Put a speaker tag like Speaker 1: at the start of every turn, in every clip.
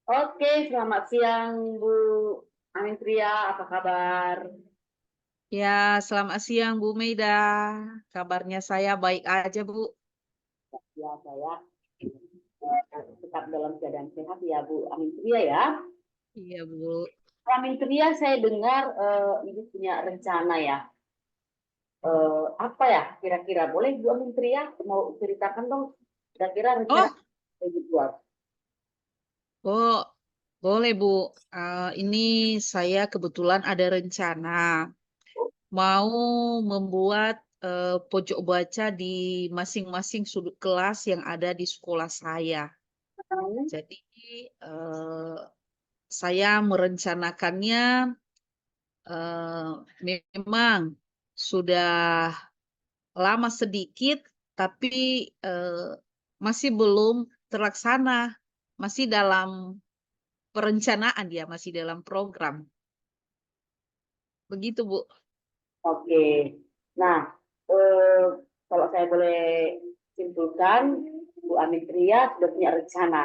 Speaker 1: Oke, selamat siang Bu Amin Pria, apa kabar?
Speaker 2: Ya, selamat siang Bu Meida. Kabarnya saya baik aja, Bu.
Speaker 1: Ya, saya tetap dalam keadaan sehat ya Bu Amin Pria ya.
Speaker 2: Iya, Bu.
Speaker 1: Bu Amin Pria, saya dengar Ibu punya rencana ya. Apa ya kira-kira? Boleh Bu Amin Pria mau ceritakan dong kira-kira rencana
Speaker 2: Oh,
Speaker 1: yang dibuat.
Speaker 2: oh, boleh, Bu. Ini saya kebetulan ada rencana mau membuat pojok baca di masing-masing sudut kelas yang ada di sekolah saya. Jadi, eh, saya merencanakannya eh, memang sudah lama sedikit, tapi masih belum terlaksana, masih dalam perencanaan ya, masih dalam program. Begitu, Bu.
Speaker 1: Oke. Nah, eh, kalau saya boleh simpulkan, Bu Amin Pria sudah punya rencana.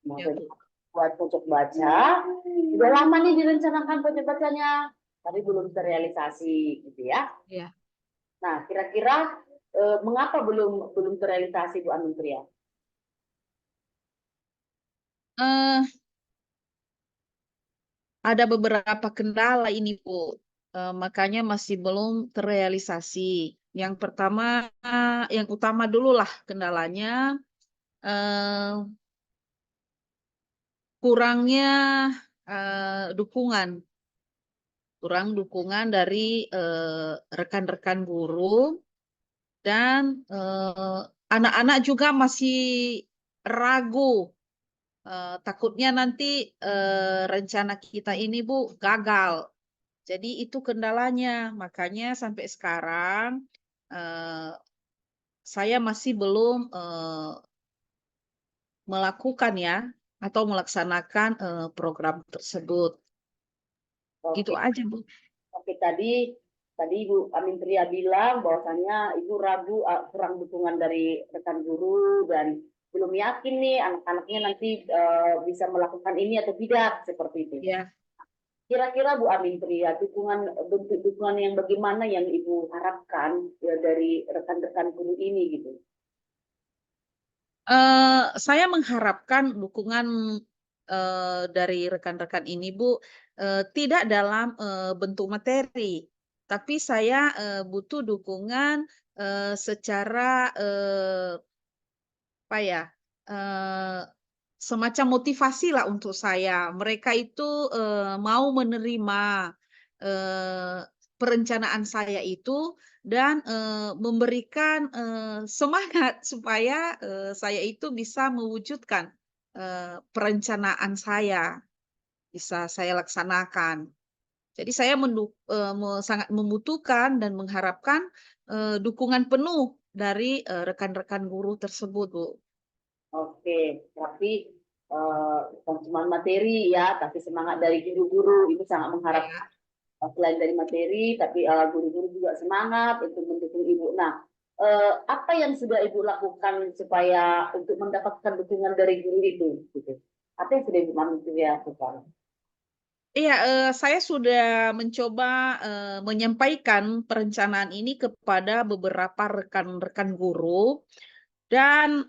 Speaker 1: Mau
Speaker 2: Ya, Bu.
Speaker 1: buat pojok baca. Sudah lama nih direncanakan pojok bacanya, tapi belum terrealisasi gitu ya.
Speaker 2: Ya.
Speaker 1: Nah, kira-kira mengapa belum belum terrealisasi Bu Anutria?
Speaker 2: Eh, ada beberapa kendala ini, Bu. Makanya masih belum terrealisasi. Yang pertama, yang utama dulu lah kendalanya, eh, kurangnya dukungan. Kurang dukungan dari rekan-rekan guru dan anak-anak juga masih ragu. Takutnya nanti rencana kita ini Bu gagal. Jadi itu kendalanya. Makanya sampai sekarang eh, saya masih belum melakukan ya atau melaksanakan program tersebut. Gitu
Speaker 1: Oke,
Speaker 2: aja Bu.
Speaker 1: oke tadi tadi Ibu Anutria bilang bahwasannya Ibu ragu kurang dukungan dari rekan guru dan belum yakin nih anak-anaknya nanti bisa melakukan ini atau tidak seperti itu.
Speaker 2: Ya.
Speaker 1: Kira-kira Bu Amin Pria, dukungan bentuk dukungan yang bagaimana yang Ibu harapkan ya, dari rekan-rekan guru ini gitu?
Speaker 2: Saya mengharapkan dukungan dari rekan-rekan ini, Bu, tidak dalam bentuk materi, tapi saya butuh dukungan secara apa ya, eee, semacam motivasi lah untuk saya. Mereka itu mau menerima eee, perencanaan saya itu dan memberikan semangat supaya saya itu bisa mewujudkan perencanaan saya, bisa saya laksanakan. Jadi saya sangat membutuhkan dan mengharapkan dukungan penuh dari rekan-rekan guru tersebut, Bu.
Speaker 1: Oke, tapi bukan cuma materi ya, tapi semangat dari guru-guru itu sangat
Speaker 2: Ya.
Speaker 1: mengharapkan selain dari materi, tapi guru-guru juga semangat untuk mendukung Ibu. Nah, apa yang sudah Ibu lakukan supaya untuk mendapatkan dukungan dari guru itu? Gitu. Apa yang sudah Ibu lakukan?
Speaker 2: Iya, saya sudah mencoba, menyampaikan perencanaan ini kepada beberapa rekan-rekan guru dan,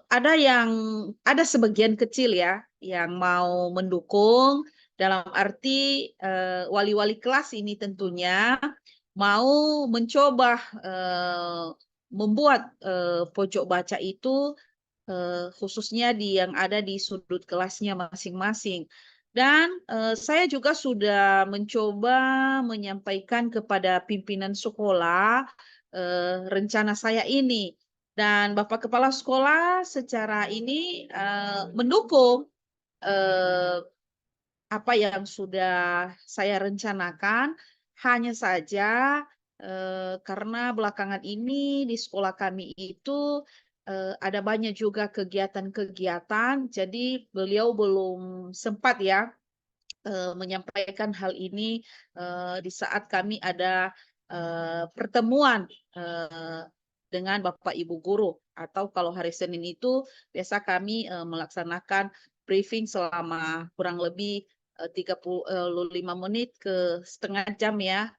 Speaker 2: ada sebagian kecil ya, yang mau mendukung, dalam arti, wali-wali kelas ini tentunya mau mencoba, membuat, pojok baca itu khususnya yang ada di sudut kelasnya masing-masing. Dan, saya juga sudah mencoba menyampaikan kepada pimpinan sekolah, rencana saya ini. Dan Bapak Kepala Sekolah secara ini, mendukung, eee, apa yang sudah saya rencanakan. Hanya saja, karena belakangan ini di sekolah kami itu ada banyak juga kegiatan-kegiatan, jadi beliau belum sempat ya, menyampaikan hal ini, di saat kami ada, pertemuan, dengan Bapak Ibu guru, atau kalau hari Senin itu biasa kami, melaksanakan briefing selama kurang lebih 35 menit ke setengah jam ya,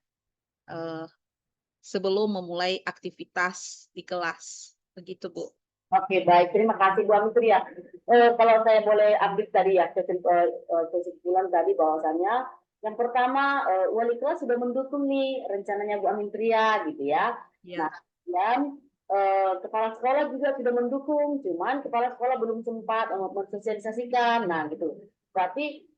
Speaker 2: sebelum memulai aktivitas di kelas. Begitu, Bu.
Speaker 1: Oke, baik. Terima kasih Bu Amitri ya. Kalau saya boleh update tadi ya, kesimpulan tadi bahwasannya yang pertama wali kelas sudah mendukung nih rencananya Bu Amitria gitu ya. Nah,
Speaker 2: Ya.
Speaker 1: dan kepala sekolah juga sudah mendukung, cuman kepala sekolah belum sempat mensosialisasikan. Nah, gitu. Berarti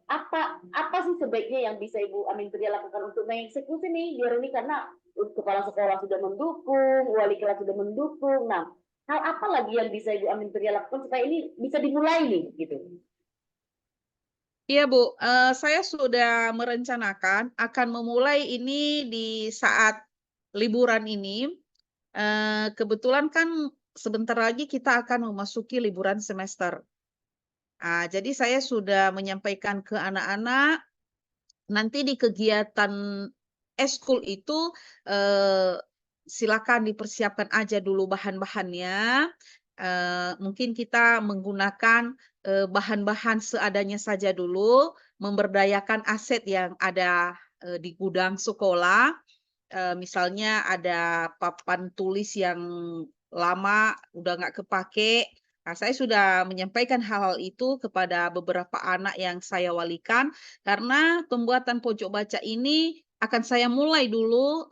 Speaker 1: apa sih sebaiknya yang bisa Ibu Amitria lakukan untuk mengeksekusi nih biar ini, karena kepala sekolah sudah mendukung, wali kelas sudah mendukung. Nah, hal apa lagi yang bisa Ibu Amitria lakukan supaya ini bisa dimulai nih, gitu?
Speaker 2: Iya, Bu. Saya sudah merencanakan akan memulai ini di saat liburan ini. Kebetulan kan sebentar lagi kita akan memasuki liburan semester. Jadi saya sudah menyampaikan ke anak-anak, nanti di kegiatan eskul itu, silakan dipersiapkan aja dulu bahan-bahannya, mungkin kita menggunakan, bahan-bahan seadanya saja dulu, memberdayakan aset yang ada, di gudang sekolah, misalnya ada papan tulis yang lama, udah nggak kepake. Nah, saya sudah menyampaikan hal-hal itu kepada beberapa anak yang saya walikan, karena pembuatan pojok baca ini akan saya mulai dulu,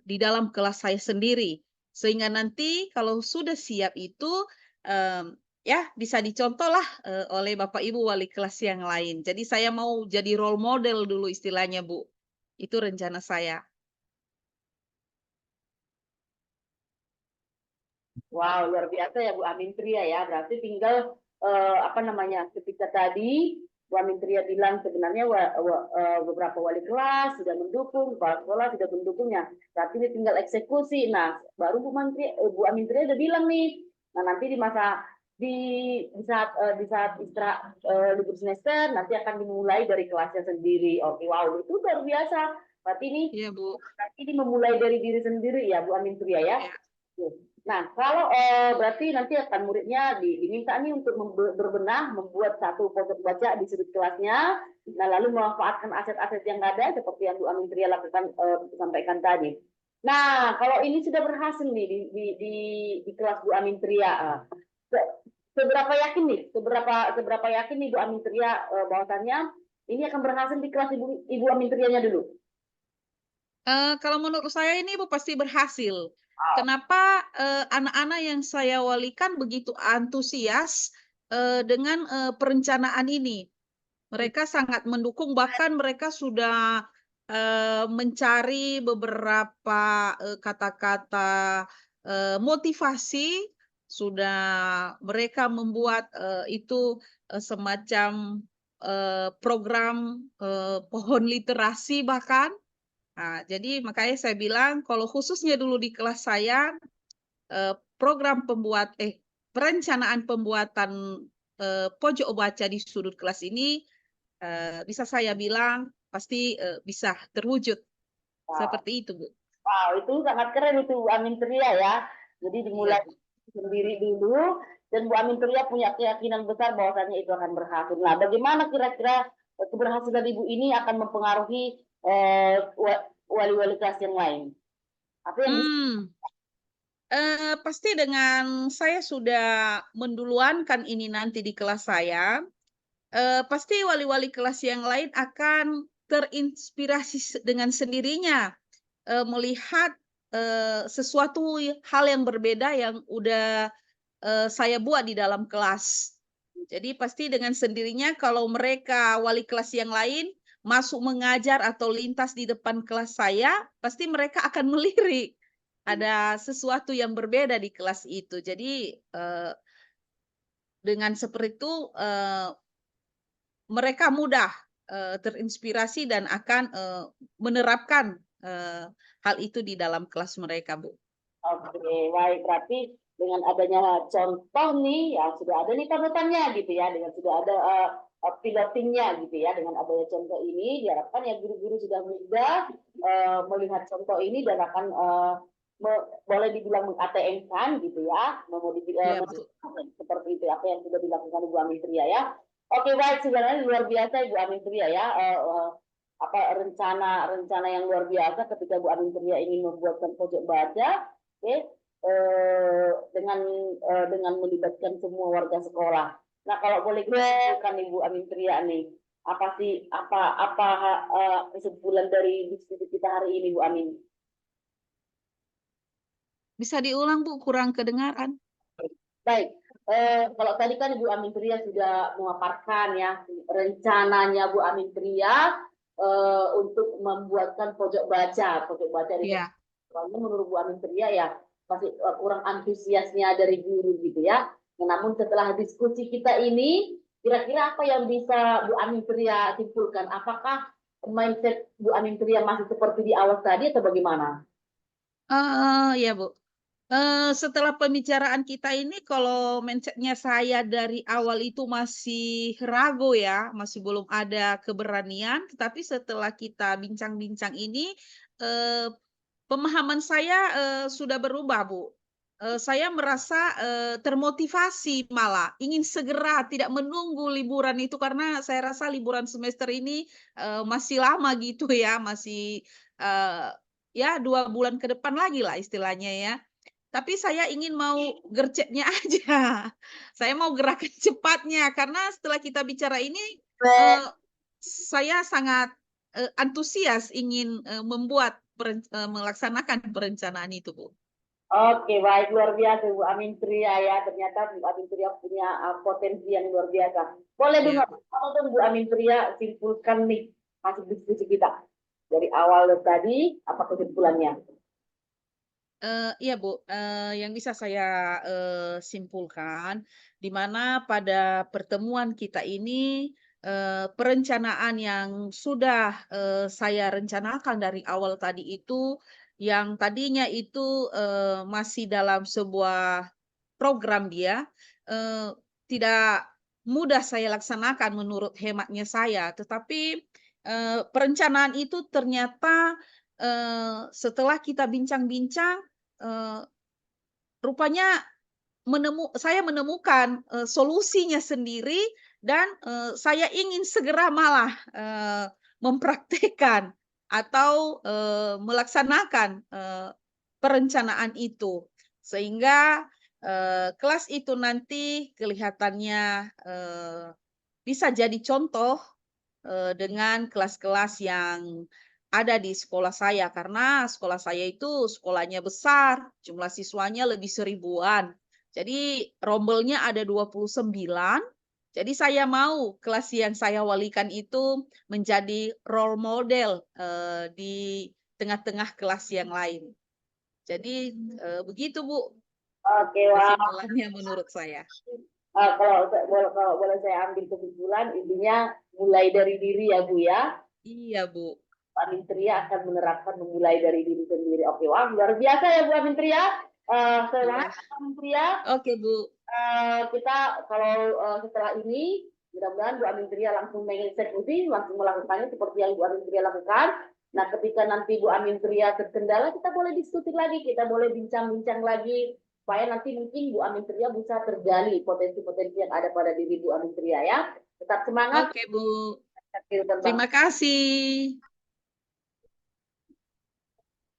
Speaker 2: di dalam kelas saya sendiri. Sehingga nanti kalau sudah siap itu, ya bisa dicontohlah, oleh Bapak Ibu wali kelas yang lain. Jadi saya mau jadi role model dulu istilahnya, Bu. Itu rencana saya.
Speaker 1: Wow, luar biasa ya Bu Amintria ya. Berarti tinggal apa namanya? Ketika tadi Bu Amintria bilang sebenarnya beberapa wali kelas sudah mendukung, kepala sekolah sudah mendukungnya. Berarti ini tinggal eksekusi. Nah, baru Bu Amintria udah bilang nih. Nah, nanti di masa di saat istirahat libur semester nanti akan dimulai dari kelasnya sendiri. Oke, wow, itu luar biasa. Berarti
Speaker 2: Iya, Bu.
Speaker 1: ini memulai dari diri sendiri ya Bu Amintria ya.
Speaker 2: Ya.
Speaker 1: Nah, kalau berarti nanti akan muridnya diminta nih untuk berbenah, membuat satu pojok baca di sudut kelasnya, nah lalu memanfaatkan aset-aset yang ada seperti yang Bu Amintria lakukan sampaikan tadi. Nah, kalau ini sudah berhasil nih di kelas Bu Amintria, seberapa yakin nih, seberapa yakin nih Bu Amintria bahwasannya ini akan berhasil di kelas Ibu Amintrianya dulu?
Speaker 2: Kalau menurut saya ini Bu pasti berhasil. Kenapa, anak-anak yang saya walikan begitu antusias, dengan, perencanaan ini. Mereka sangat mendukung, bahkan mereka sudah, mencari beberapa, kata-kata, motivasi, sudah mereka membuat, itu, semacam, program, pohon literasi bahkan. Jadi makanya saya bilang kalau khususnya dulu di kelas saya, program perencanaan pembuatan, pojok baca di sudut kelas ini, bisa saya bilang pasti, bisa terwujud,
Speaker 1: Wow.
Speaker 2: seperti itu, Bu.
Speaker 1: Wow, itu sangat keren itu Bu Amin Teria ya. Jadi
Speaker 2: Iya,
Speaker 1: dimulai
Speaker 2: Bu.
Speaker 1: sendiri dulu dan Bu Amin Teria punya keyakinan besar bahwasannya itu akan berhasil. Nah, bagaimana kira-kira keberhasilan Ibu ini akan mempengaruhi wali-wali kelas yang lain? Apa yang bisa?
Speaker 2: Hmm, pasti dengan saya sudah menduluankan ini nanti di kelas saya, pasti wali-wali kelas yang lain akan terinspirasi dengan sendirinya. Melihat, sesuatu hal yang berbeda yang udah, saya buat di dalam kelas. Jadi pasti dengan sendirinya kalau mereka wali kelas yang lain masuk mengajar atau lintas di depan kelas saya, pasti mereka akan melirik. Ada sesuatu yang berbeda di kelas itu. Jadi, dengan seperti itu, mereka mudah, terinspirasi dan akan, menerapkan, hal itu di dalam kelas mereka, Bu.
Speaker 1: Oke, baik. Berarti dengan adanya contoh nih, ya sudah ada nih panutannya gitu ya, dengan sudah ada pilotingnya gitu ya, dengan adanya contoh ini diharapkan ya guru-guru sudah mudah melihat contoh ini dan akan boleh dibilang meng-ATM-kan gitu ya,
Speaker 2: Iya, betul.
Speaker 1: seperti itu apa yang sudah dilakukan Ibu Amitria ya. Oke baik, sebenarnya luar biasa Ibu Amitria ya. Apa rencana yang luar biasa ketika Bu Amitria ingin membuatkan pojok baca, oke, dengan melibatkan semua warga sekolah. Nah kalau boleh kita simpulkan Ibu Amitria nih, apa sih kesimpulan dari diskusi kita hari ini Bu Amin?
Speaker 2: Bisa diulang, Bu, kurang kedengaran.
Speaker 1: Baik, kalau tadi kan Ibu Amitria sudah memaparkan ya rencananya Bu Amitria untuk membuatkan pojok baca di
Speaker 2: Iya.
Speaker 1: soalnya menurut Bu Amitria ya masih kurang antusiasnya dari guru gitu ya. Namun setelah diskusi kita ini, kira-kira apa yang bisa Bu Amitria simpulkan? Apakah mindset Bu Amitria masih seperti di awal tadi atau bagaimana?
Speaker 2: Ya, Bu. Setelah pembicaraan kita ini kalau mindset-nya saya dari awal itu masih ragu ya, masih belum ada keberanian, tetapi setelah kita bincang-bincang ini, eee, pemahaman saya, sudah berubah, Bu. Saya merasa, termotivasi malah, ingin segera tidak menunggu liburan itu karena saya rasa liburan semester ini, masih lama gitu ya, masih, ya 2 bulan ke depan lagi lah istilahnya ya. Tapi saya ingin mau gercepnya aja. Saya mau gerakan cepatnya, karena setelah kita bicara ini, eee, saya sangat, antusias ingin, melaksanakan perencanaan itu, Bu.
Speaker 1: Oke, baik luar biasa Bu Amin Tria ya. Ternyata Bu Amin Tria punya potensi yang luar biasa. Boleh
Speaker 2: Iya,
Speaker 1: dengar
Speaker 2: Bu.
Speaker 1: apa tuh Bu Amin Tria simpulkan nih hasil diskusi kita dari awal tadi apa kesimpulannya?
Speaker 2: Iya, Bu, yang bisa saya, simpulkan, di mana pada pertemuan kita ini, perencanaan yang sudah, saya rencanakan dari awal tadi itu, yang tadinya itu, masih dalam sebuah program dia, tidak mudah saya laksanakan menurut hematnya saya, tetapi, perencanaan itu ternyata, setelah kita bincang-bincang, Eee, rupanya saya menemukan, solusinya sendiri dan, saya ingin segera malah, mempraktikkan atau, melaksanakan, perencanaan itu. Sehingga, kelas itu nanti kelihatannya, bisa jadi contoh dengan kelas-kelas yang ada di sekolah saya, karena sekolah saya itu sekolahnya besar, jumlah siswanya lebih 1.000-an. Jadi rombelnya ada 29, jadi saya mau kelas yang saya walikan itu menjadi role model, di tengah-tengah kelas yang lain. Jadi, begitu Bu,
Speaker 1: Oke, wah.
Speaker 2: kesimpulannya menurut saya.
Speaker 1: Kalau boleh saya ambil kesimpulan, intinya mulai dari diri ya Bu ya.
Speaker 2: Iya Bu.
Speaker 1: Amin Tria akan menerapkan memulai dari diri sendiri. Oke, wah luar biasa ya Bu Amin Tria.
Speaker 2: Iya.
Speaker 1: Semangat Amin Tria.
Speaker 2: Oke Bu.
Speaker 1: Kita kalau setelah ini mudah-mudahan Bu Amintria langsung mengeksekusi, langsung melakukannya seperti yang Bu Amintria lakukan. Nah, ketika nanti Bu Amintria terkendala, kita boleh diskusi lagi, kita boleh bincang-bincang lagi, supaya nanti mungkin Bu Amintria bisa tergali potensi-potensi yang ada pada diri Bu Amintria ya. Tetap semangat.
Speaker 2: Oke Bu.
Speaker 1: Terima
Speaker 2: Terima kasih.